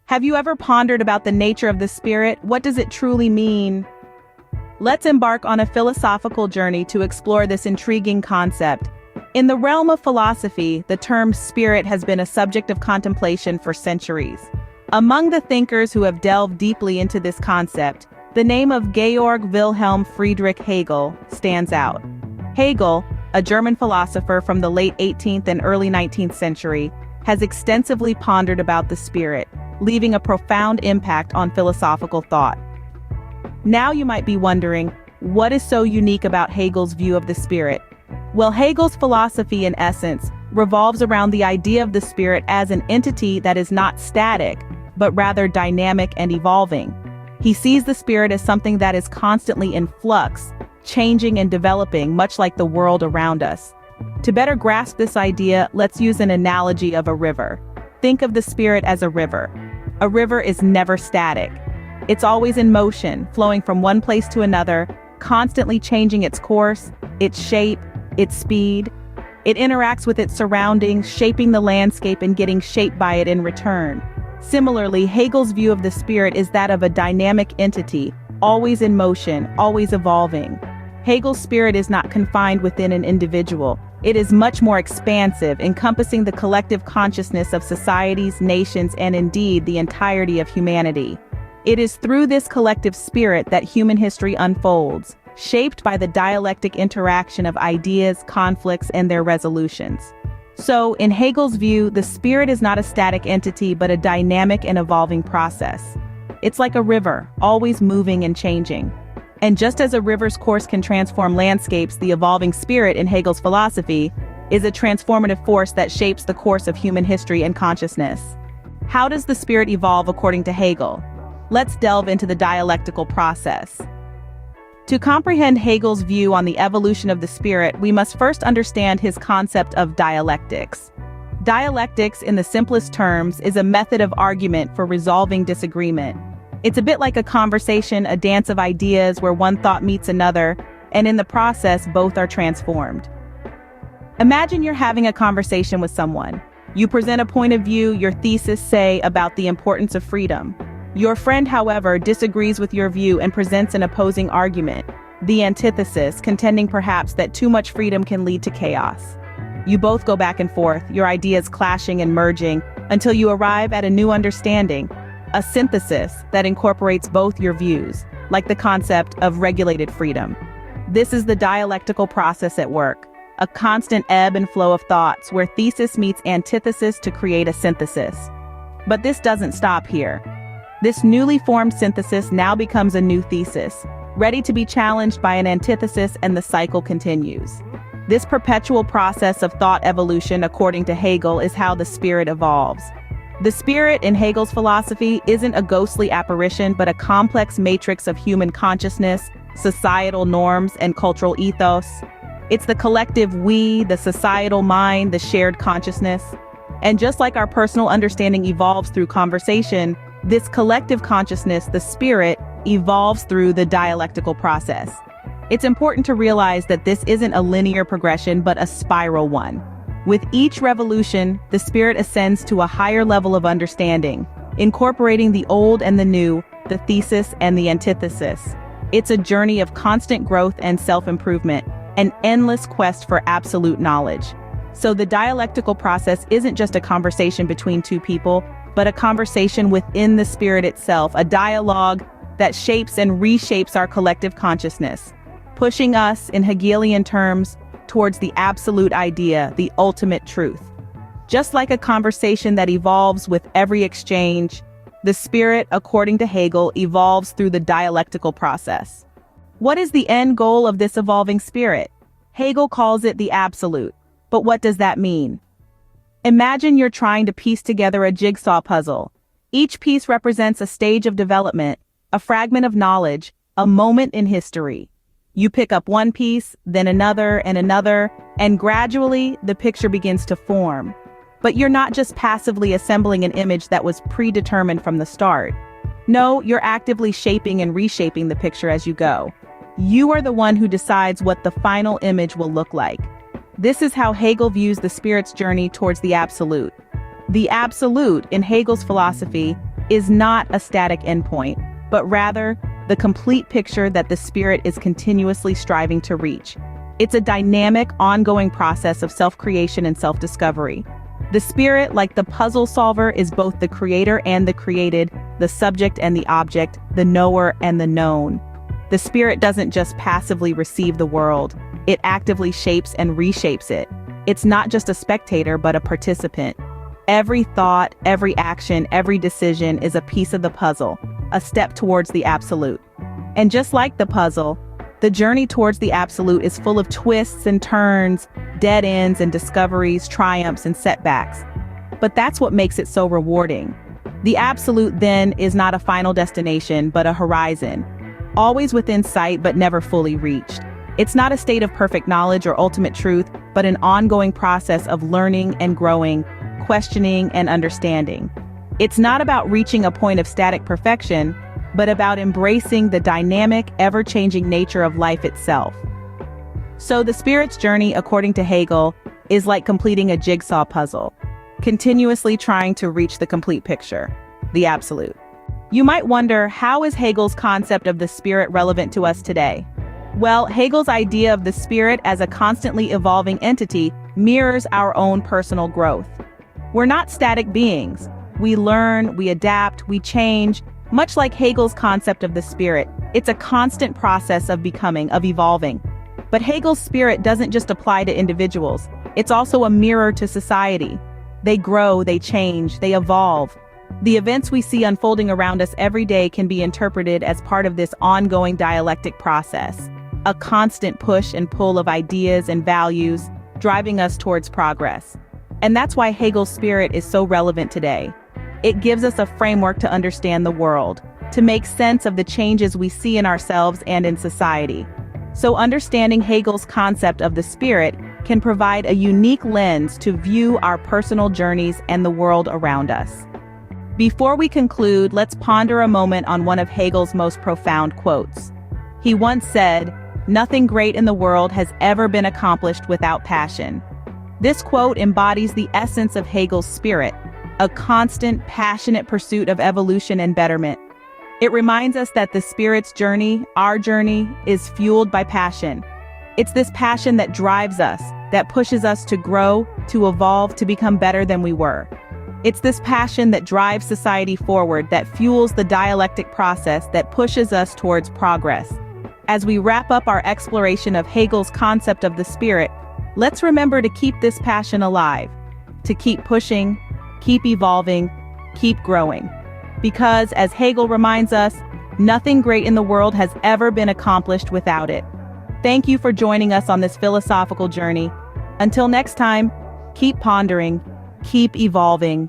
Have you ever pondered about the nature of the spirit? What does it truly mean? Let's embark on a philosophical journey to explore this intriguing concept. In the realm of philosophy, the term spirit has been a subject of contemplation for centuries. Among the thinkers who have delved deeply into this concept, the name of Georg Wilhelm Friedrich Hegel stands out. Hegel, a German philosopher from the late 18th and early 19th century, has extensively pondered about the spirit, leaving a profound impact on philosophical thought. Now you might be wondering, what is so unique about Hegel's view of the spirit? Well, Hegel's philosophy, in essence, revolves around the idea of the spirit as an entity that is not static, but rather dynamic and evolving. He sees the spirit as something that is constantly in flux, changing and developing, much like the world around us. To better grasp this idea, let's use an analogy of a river. Think of the spirit as a river. A river is never static. It's always in motion, flowing from one place to another, constantly changing its course, its shape, its speed. It interacts with its surroundings, shaping the landscape and getting shaped by it in return. Similarly, Hegel's view of the spirit is that of a dynamic entity, always in motion, always evolving. Hegel's spirit is not confined within an individual. It is much more expansive, encompassing the collective consciousness of societies, nations, and indeed the entirety of humanity. It is through this collective spirit that human history unfolds, shaped by the dialectic interaction of ideas, conflicts, and their resolutions. So, in Hegel's view, the spirit is not a static entity but a dynamic and evolving process. It's like a river, always moving and changing. And just as a river's course can transform landscapes, the evolving spirit in Hegel's philosophy is a transformative force that shapes the course of human history and consciousness. How does the spirit evolve according to Hegel? Let's delve into the dialectical process. To comprehend Hegel's view on the evolution of the spirit, we must first understand his concept of dialectics. Dialectics, in the simplest terms, is a method of argument for resolving disagreement. It's a bit like a conversation, a dance of ideas where one thought meets another, and in the process, both are transformed. Imagine you're having a conversation with someone. You present a point of view, your thesis, say, about the importance of freedom. Your friend, however, disagrees with your view and presents an opposing argument, the antithesis, contending perhaps that too much freedom can lead to chaos. You both go back and forth, your ideas clashing and merging, until you arrive at a new understanding, a synthesis that incorporates both your views, like the concept of regulated freedom. This is the dialectical process at work, a constant ebb and flow of thoughts where thesis meets antithesis to create a synthesis. But this doesn't stop here. This newly formed synthesis now becomes a new thesis, ready to be challenged by an antithesis, and the cycle continues. This perpetual process of thought evolution, according to Hegel, is how the spirit evolves. The spirit, in Hegel's philosophy, isn't a ghostly apparition but a complex matrix of human consciousness, societal norms, and cultural ethos. It's the collective we, the societal mind, the shared consciousness. And just like our personal understanding evolves through conversation, this collective consciousness, the spirit, evolves through the dialectical process. It's important to realize that this isn't a linear progression but a spiral one. With each revolution, the spirit ascends to a higher level of understanding, incorporating the old and the new, the thesis and the antithesis. It's a journey of constant growth and self-improvement, an endless quest for absolute knowledge. So the dialectical process isn't just a conversation between two people, but a conversation within the spirit itself, a dialogue that shapes and reshapes our collective consciousness, pushing us, in Hegelian terms, towards the absolute idea, the ultimate truth. Just like a conversation that evolves with every exchange, the spirit, according to Hegel, evolves through the dialectical process. What is the end goal of this evolving spirit? Hegel calls it the absolute. But what does that mean? Imagine you're trying to piece together a jigsaw puzzle. Each piece represents a stage of development, a fragment of knowledge, a moment in history. You pick up one piece, then another, and gradually the picture begins to form. But you're not just passively assembling an image that was predetermined from the start. No, you're actively shaping and reshaping the picture as you go. You are the one who decides what the final image will look like. This is how Hegel views the spirit's journey towards the absolute. The absolute, in Hegel's philosophy, is not a static endpoint, but rather the complete picture that the spirit is continuously striving to reach. It's a dynamic, ongoing process of self-creation and self-discovery. The spirit, like the puzzle solver, is both the creator and the created, the subject and the object, the knower and the known. The spirit doesn't just passively receive the world, it actively shapes and reshapes it. It's not just a spectator, but a participant. Every thought, every action, every decision is a piece of the puzzle, a step towards the absolute. And just like the puzzle, the journey towards the absolute is full of twists and turns, dead ends and discoveries, triumphs and setbacks. But that's what makes it so rewarding. The absolute, then, is not a final destination, but a horizon, always within sight but never fully reached. It's not a state of perfect knowledge or ultimate truth, but an ongoing process of learning and growing, questioning and understanding. It's not about reaching a point of static perfection, but about embracing the dynamic, ever-changing nature of life itself. So the spirit's journey, according to Hegel, is like completing a jigsaw puzzle, continuously trying to reach the complete picture, the absolute. You might wonder, how is Hegel's concept of the spirit relevant to us today? Well, Hegel's idea of the spirit as a constantly evolving entity mirrors our own personal growth. We're not static beings. We learn, we adapt, we change. Much like Hegel's concept of the spirit, it's a constant process of becoming, of evolving. But Hegel's spirit doesn't just apply to individuals. It's also a mirror to society. They grow, they change, they evolve. The events we see unfolding around us every day can be interpreted as part of this ongoing dialectic process, a constant push and pull of ideas and values, driving us towards progress. And that's why Hegel's spirit is so relevant today. It gives us a framework to understand the world, to make sense of the changes we see in ourselves and in society. So understanding Hegel's concept of the spirit can provide a unique lens to view our personal journeys and the world around us. Before we conclude, let's ponder a moment on one of Hegel's most profound quotes. He once said, "Nothing great in the world has ever been accomplished without passion." This quote embodies the essence of Hegel's spirit, a constant, passionate pursuit of evolution and betterment. It reminds us that the spirit's journey, our journey, is fueled by passion. It's this passion that drives us, that pushes us to grow, to evolve, to become better than we were. It's this passion that drives society forward, that fuels the dialectic process, that pushes us towards progress. As we wrap up our exploration of Hegel's concept of the spirit, let's remember to keep this passion alive, to keep pushing, keep evolving, keep growing. Because, as Hegel reminds us, nothing great in the world has ever been accomplished without it. Thank you for joining us on this philosophical journey. Until next time, keep pondering, keep evolving,